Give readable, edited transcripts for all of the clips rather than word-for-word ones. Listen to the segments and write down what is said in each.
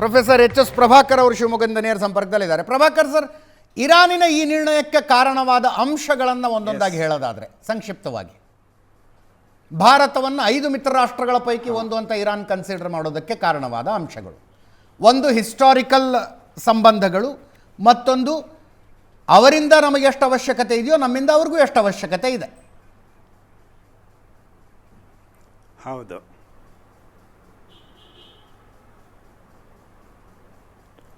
Professor H S Prabhakar ಅವರು ಶಿವಮೊಗ್ಗದಿಂದ ನೇರ ಸಂಪರ್ಕದಲ್ಲಿದ್ದಾರೆ. ಪ್ರಭಾಕರ್ ಸರ್, ಇರಾನಿನ ಈ ನಿರ್ಣಯಕ್ಕೆ ಕಾರಣವಾದ ಅಂಶಗಳನ್ನು ಒಂದೊಂದಾಗಿ ಹೇಳೋದಾದರೆ ಸಂಕ್ಷಿಪ್ತವಾಗಿ, ಭಾರತವನ್ನು 5 ಮಿತ್ರ ರಾಷ್ಟ್ರಗಳ ಪೈಕಿ ಒಂದು ಅಂತ ಇರಾನ್ ಕನ್ಸಿಡರ್ ಮಾಡೋದಕ್ಕೆ ಕಾರಣವಾದ ಅಂಶಗಳು, ಒಂದು ಹಿಸ್ಟಾರಿಕಲ್ ಸಂಬಂಧಗಳು, ಮತ್ತೊಂದು ಅವರಿಂದ ನಮಗೆ ಎಷ್ಟು ಅವಶ್ಯಕತೆ ಇದೆಯೋ ನಮ್ಮಿಂದ ಅವ್ರಿಗೂ ಎಷ್ಟು ಅವಶ್ಯಕತೆ ಇದೆ. ಹೌದು.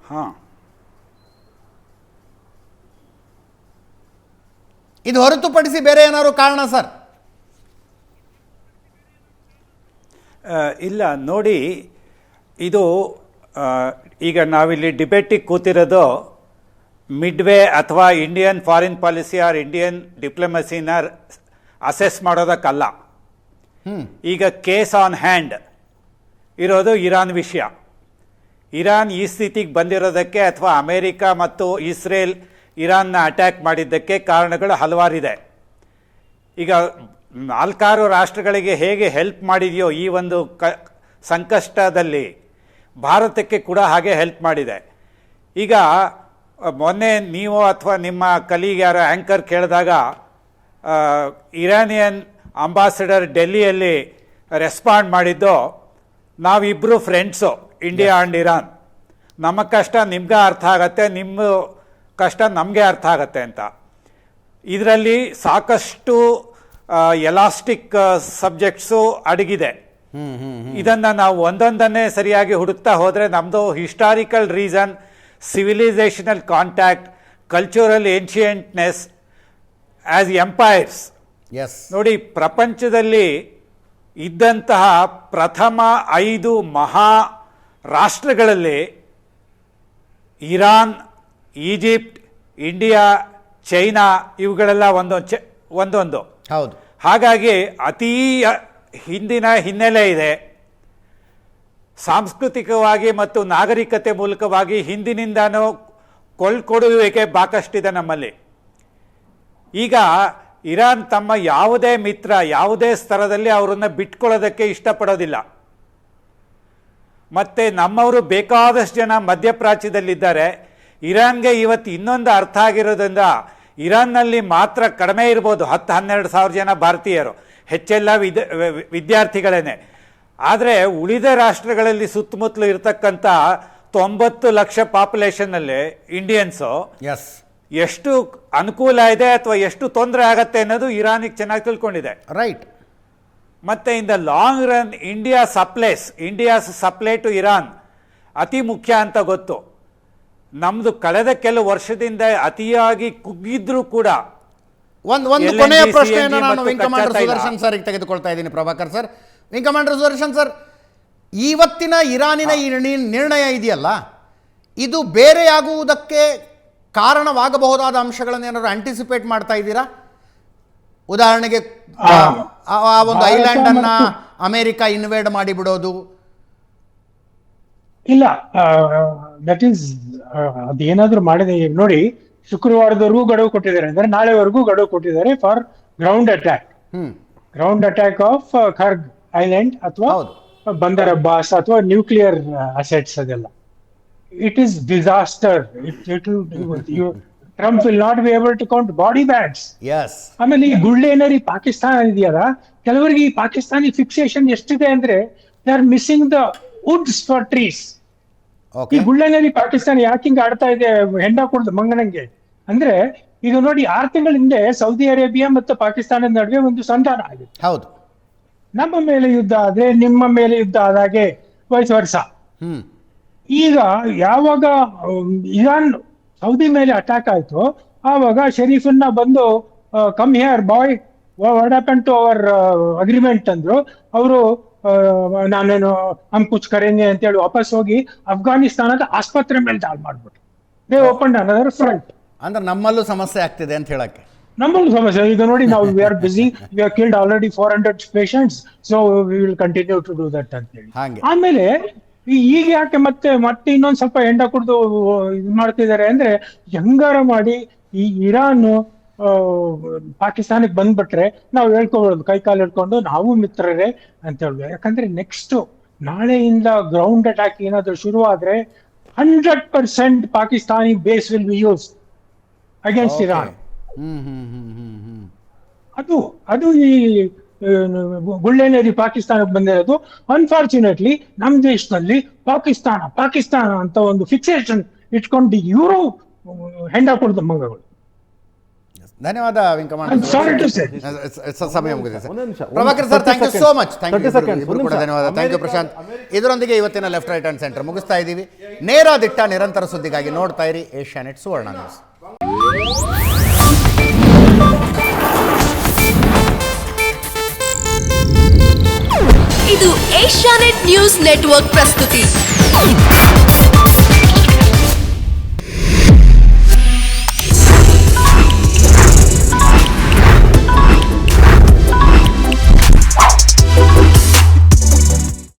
ಹಾಂ, ಇದು ಹೊರತುಪಡಿಸಿ ಬೇರೆ ಏನಾದ್ರು ಕಾರಣ ಸರ್? ಇಲ್ಲ ನೋಡಿ, ಇದು ಈಗ ನಾವಿಲ್ಲಿ ಡಿಬೇಟಿಗೆ ಕೂತಿರೋದು ಮಿಡ್ವೇ ಅಥವಾ Indian foreign policy or Indian ಡಿಪ್ಲೊಮಸಿನ ಅಸೆಸ್ ಮಾಡೋದಕ್ಕಲ್ಲ. ಈಗ ಕೇಸ್ ಆನ್ ಹ್ಯಾಂಡ್ ಇರೋದು ಇರಾನ್ ವಿಷಯ. ಇರಾನ್ ಈ ಸ್ಥಿತಿಗೆ ಬಂದಿರೋದಕ್ಕೆ ಅಥವಾ ಅಮೇರಿಕ ಮತ್ತು ಇಸ್ರೇಲ್ ಇರಾನ್ನ ಅಟ್ಯಾಕ್ ಮಾಡಿದ್ದಕ್ಕೆ ಕಾರಣಗಳು ಹಲವಾರಿದೆ. ಈಗ 4 ರಾಷ್ಟ್ರಗಳಿಗೆ ಹೇಗೆ ಹೆಲ್ಪ್ ಮಾಡಿದೆಯೋ ಈ ಒಂದು ಸಂಕಷ್ಟದಲ್ಲಿ ಭಾರತಕ್ಕೆ ಕೂಡ ಹಾಗೆ ಹೆಲ್ಪ್ ಮಾಡಿದೆ. ಈಗ ಮೊನ್ನೆ ನೀವು ಅಥವಾ ನಿಮ್ಮ ಕಲೀಗ್ ಯಾರೋ ಆ್ಯಂಕರ್ ಕೇಳಿದಾಗ ಇರಾನಿಯನ್ ಅಂಬಾಸಿಡರ್ ಡೆಲ್ಲಿಯಲ್ಲಿ ರೆಸ್ಪಾಂಡ್ ಮಾಡಿದ್ದು, ನಾವಿಬ್ಬರು ಫ್ರೆಂಡ್ಸು, ಇಂಡಿಯಾ ಆ್ಯಂಡ್ ಇರಾನ್, ನಮ್ಮ ಕಷ್ಟ ನಿಮ್ಗೆ ಅರ್ಥ ಆಗತ್ತೆ, ನಿಮ್ಮ ಕಷ್ಟ ನಮಗೆ ಅರ್ಥ ಆಗತ್ತೆ ಅಂತ. ಇದರಲ್ಲಿ ಸಾಕಷ್ಟು ಎಲಾಸ್ಟಿಕ್ ಸಬ್ಜೆಕ್ಟ್ಸು ಅಡಗಿದೆ. ಇದನ್ನು ನಾವು ಒಂದೊಂದನ್ನೇ ಸರಿಯಾಗಿ ಹುಡುಕ್ತಾ ಹೋದರೆ ನಮ್ಮದು historical reason, civilisational contact, cultural ancientness as empires. ನೋಡಿ, ಪ್ರಪಂಚದಲ್ಲಿ ಇದ್ದಂತಹ ಪ್ರಥಮ 5 ಮಹಾ ರಾಷ್ಟ್ರಗಳಲ್ಲಿ ಇರಾನ್, ಈಜಿಪ್ಟ್, ಇಂಡಿಯಾ, ಚೈನಾ ಇವುಗಳೆಲ್ಲ ಒಂದೊಂದು. ಹೌದು. ಹಾಗಾಗಿ ಅತೀ ಹಿಂದಿನ ಹಿನ್ನೆಲೆ ಇದೆ. ಸಾಂಸ್ಕೃತಿಕವಾಗಿ ಮತ್ತು ನಾಗರಿಕತೆ ಮೂಲಕವಾಗಿ ಹಿಂದಿನಿಂದನೂ ಕೊಡುವಿಕೆ ಬಾಕಷ್ಟಿದೆ ನಮ್ಮಲ್ಲಿ. ಈಗ ಇರಾನ್ ತಮ್ಮ ಯಾವುದೇ ಮಿತ್ರ ಯಾವುದೇ ಸ್ತರದಲ್ಲಿ ಅವರನ್ನು ಬಿಟ್ಕೊಳ್ಳೋದಕ್ಕೆ ಇಷ್ಟಪಡೋದಿಲ್ಲ. ಮತ್ತು ನಮ್ಮವರು ಬೇಕಾದಷ್ಟು ಜನ ಮಧ್ಯಪ್ರಾಚ್ಯದಲ್ಲಿದ್ದಾರೆ. ಇರಾನ್ಗೆ ಇವತ್ತು ಇನ್ನೊಂದು ಅರ್ಥ ಆಗಿರೋದ್ರಿಂದ, ಇರಾನ್ನಲ್ಲಿ ಮಾತ್ರ ಕಡಿಮೆ ಇರ್ಬೋದು 10-12 ಸಾವಿರ ಜನ ಭಾರತೀಯರು, ಹೆಚ್ಚೆಲ್ಲ ವಿದ್ಯಾರ್ಥಿಗಳೇನೆ. ಆದರೆ ಉಳಿದ ರಾಷ್ಟ್ರಗಳಲ್ಲಿ ಸುತ್ತಮುತ್ತಲು ಇರತಕ್ಕಂಥ 90 ಲಕ್ಷ ಪಾಪ್ಯುಲೇಷನ್ನಲ್ಲಿ ಇಂಡಿಯನ್ಸು ಎಷ್ಟು ಅನುಕೂಲ ಇದೆ ಅಥವಾ ಎಷ್ಟು ತೊಂದರೆ ಆಗತ್ತೆ ಅನ್ನೋದು ಇರಾನಿಗೆ ಚೆನ್ನಾಗಿ ತಿಳ್ಕೊಂಡಿದೆ. ರೈಟ್. ಮತ್ತು in the long run India's supply to Iran ಅತಿ ಮುಖ್ಯ ಅಂತ ಗೊತ್ತು. ನಮ್ದು ಕಳೆದ ಕೆಲವು ವರ್ಷದಿಂದ ಅತಿಯಾಗಿ ಕುಗ್ಗಿದ್ರೂ ಕೂಡ ಒಂದು ಕೊನೆಯ ಪ್ರಶ್ನೆಯನ್ನು ನಾನು ವಿಂಗ್ ಕಮಾಂಡರ್ ಸುದರ್ಶನ್ ಸರ್ ತೆಗೆದುಕೊಳ್ತಾ ಇದ್ದೀನಿ. Prabhakar sir, wing commander Sudarshan sir, ಇವತ್ತಿನ ಇರಾನಿನ ಈ ನಿರ್ಣಯ ಇದೆಯಲ್ಲ, ಇದು ಬೇರೆಯಾಗುವುದಕ್ಕೆ ಕಾರಣವಾಗಬಹುದಾದ ಅಂಶಗಳನ್ನು ಏನಾದ್ರು ಆಂಟಿಸಿಪೇಟ್ ಮಾಡ್ತಾ ಇದ್ದೀರಾ? ಉದಾಹರಣೆಗೆ ಆ ಒಂದು ಐಲ್ಯಾಂಡ್ ಅನ್ನ ಅಮೆರಿಕ ಇನ್ವೇಡ್ ಮಾಡಿಬಿಡೋದು. ಇಲ್ಲ, ದಟ್ ಈಸ್ ಅದೇನಾದ್ರೂ ಮಾಡಿದೆ. ನೋಡಿ, ಶುಕ್ರವಾರದವರೆಗೂ ಗಡುವು ಕೊಟ್ಟಿದ್ದಾರೆ, ಅಂದ್ರೆ ನಾಳೆವರೆಗೂ ಗಡುವು ಕೊಟ್ಟಿದ್ದಾರೆ for ground attack of Kharg Island ಅಥವಾ ಬಂದರ್ ಅಬ್ಬಾಸ್ ಅಥವಾ ನ್ಯೂಕ್ಲಿಯರ್ ಅಸೆಟ್ಸ್. ಅದೆಲ್ಲ it is disaster. Trump will not be able to count body bags. ಆಮೇಲೆ ಈ ಗುಳ್ಳೆನರಿ ಪಾಕಿಸ್ತಾನ ಇದೆಯಲ್ಲ, ಕೆಲವರಿಗೆ ಈ ಪಾಕಿಸ್ತಾನಿ ಫಿಕ್ಸೇಷನ್ ಎಷ್ಟಿದೆ ಅಂದ್ರೆ they are missing the Woods for trees. ಈ ಗುಳ್ಳೆನರಿ ಪಾಕಿಸ್ತಾನ ಯಾಕಿಂಗ್ ಆಡ್ತಾ ಇದೆ ಹೆಂಡ ಕುಡ್ದು ಮಂಗನಂಗೆ ಅಂದ್ರೆ, ಈಗ ನೋಡಿ 6 ತಿಂಗಳ ಹಿಂದೆ ಸೌದಿ ಅರೇಬಿಯಾ ಮತ್ತು ಪಾಕಿಸ್ತಾನದ ನಡುವೆ ಒಂದು ಸಂಧಾನ ಆಗಿದೆ. ಹೌದು. ನಮ್ಮ ಮೇಲೆ ಯುದ್ಧ ಆದ್ರೆ ನಿಮ್ಮ ಮೇಲೆ ಯುದ್ಧ ಆದಾಗೆ ವಯಸ್ ವರ್ಷ. ಈಗ ಯಾವಾಗ ಇರಾನ್ ಸೌದಿ ಮೇಲೆ ಅಟ್ಯಾಕ್ ಆಯ್ತು, ಆವಾಗ ಶರೀಫನ್ನ ಬಂದು come here boy, what happen to our agreement ಅಂದ್ರು. ಅವರು ನಾನೇನು ಹಮ್ ಕುಚ್ ಕರೆಂಗೆ ಅಂತ ಹೇಳಿ ವಾಪಸ್ ಹೋಗಿ ಅಫ್ಘಾನಿಸ್ತಾನದ ಆಸ್ಪತ್ರೆ ಮೇಲೆ ದಾಳಿ ಮಾಡ್ಬಿಟ್ರು. They open another front. ಅಂದ್ರೆ ನಮ್ಮಲ್ಲೂ ಸಮಸ್ಯೆ ಆಗ್ತಿದೆ ಅಂತ ಹೇಳಕ್ಕೆ. ನಮ್ಮಲ್ಲೂ ಸಮಸ್ಯೆ. ಈಗ ನೋಡಿ, ನಾವು we are busy, we are killed already 400 patients, so we will continue to do that ಅಂತ ಹೇಳಿ. ಆಮೇಲೆ ಈಗ ಯಾಕೆ ಮತ್ತೆ ಇನ್ನೊಂದ್ ಸ್ವಲ್ಪ ಹೆಂಡ ಕುಡ್ದು ಇದು ಮಾಡ್ತಿದ್ದಾರೆ ಅಂದ್ರೆ, ಹೆಂಗಾರ ಮಾಡಿ ಈ ಇರಾನ್ ಪಾಕಿಸ್ತಾನಕ್ಕೆ ಬಂದ್ಬಿಟ್ರೆ ನಾವು ಹೇಳ್ಕೊಬೋದು, ಕೈ ಕಾಲು ಹಿಡ್ಕೊಂಡು ನಾವು ಮಿತ್ರರೇ ಅಂತ ಹೇಳ್ಬೋದು. ಯಾಕಂದ್ರೆ ನೆಕ್ಸ್ಟ್ ನಾಳೆಯಿಂದ ಗ್ರೌಂಡ್ ಅಟ್ಯಾಕ್ ಏನಾದರೂ ಶುರುವಾದ್ರೆ 100% Pakistani base will be use against Iran. ಅದು ಈ ಗುಳ್ಳೆನೇರಿ ಪಾಕಿಸ್ತಾನಕ್ಕೆ ಬಂದಿರೋದು. ಅನ್ಫಾರ್ಚುನೇಟ್ಲಿ ನಮ್ಮ ದೇಶದಲ್ಲಿ ಪಾಕಿಸ್ತಾನ ಅಂತ ಒಂದು ಫಿಕ್ಸೇಷನ್ ಇಟ್ಕೊಂಡು ಇವರು ಹೆಂಡ ಕೊಡ್ದ ಮಂಗಗಳು. ಧನ್ಯವಾದ ವೆಂಕಮಾನ. Sorry to say. ಸಮಯ ಮುಗಿದಿದೆ ಸರ್. ಒಂದೇ ನಿಮಿಷ, Prabhakar sir, thank you so much. Thank 30 you seconds, ಇಬ್ಬರು ಕೂಡ ಒಂದು ನಿಮಿಷ. ಧನ್ಯವಾದ. Thank you Prashanth. ಇದರೊಂದಿಗೆ ಇವತ್ತಿನ ಲೆಫ್ಟ್ ರೈಟ್ ಅಂಡ್ ಸೆಂಟರ್ ಮುಗಿಸ್ತಾ ಇದ್ದೀವಿ. ನೇರ ದಿಟ್ಟ ನಿರಂತರ ಸುದ್ದಿಗಾಗಿ ನೋಡ್ತಾ ಇರಿ ಏಷ್ಯಾನೆಟ್ ಸುವರ್ಣ ನ್ಯೂಸ್. ಇದು ಏಷ್ಯಾನೆಟ್ ನ್ಯೂಸ್ ನೆಟ್ವರ್ಕ್ ಪ್ರಸ್ತುತಿ.